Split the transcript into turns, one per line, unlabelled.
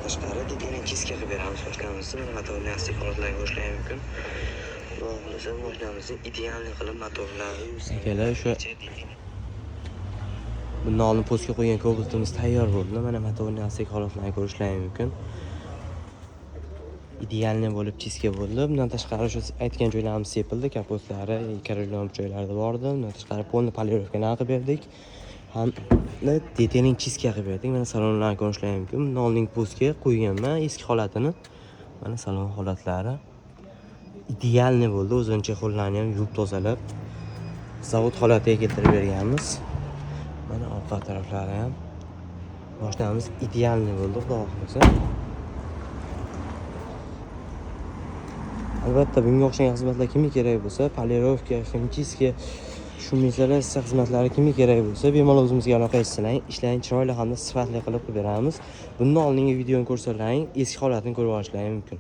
tashqari detayling chiska qilib beramiz mashinamizni. Mana motorni asli holatlarga qo'shilishi mumkin. Xudo xohlasa mashinamizni idealniy qilib motorlari
akalar o'sha bundan oldin postga qo'ygan kobultimiz tayyor bo'ldi. Mana motorni asli holatlarga ko'rishlari mumkin. Idealniy bo'lib chiska bo'ldi. Bundan tashqari o'sha aytgan joylarimiz sepildi, kapotlari, karolyon joylarida bordi. Bundan tashqari polni polirovkani qilib berdik. Hamda detayling chiska qilib berdik. Mana salonlarni ko'rishlari mumkin. Bundan oldin postga qo'yganman eski holatini. Mana salon holatlari idealniy bo'ldi. O'zimcha qo'llarni ham yuvib tozalab zavod holatiga keltirib berganmiz. Mana orqa taraflari ham mashinamiz idealniy bo'ldi, xudo xohlasa. Albatta bunga o'xshagan xizmatlar kimga kerak bo'lsa, polirovka, chimchiska, shu misali xizmatlari kimga kerak bo'lsa, bemalol o'zimizga aloqa qilsang, ishlarni chiroyli hamda sifatli qilib beramiz. Bundan oldingi videoni ko'rsalaring, eski holatini ko'rib olishlaring mumkin.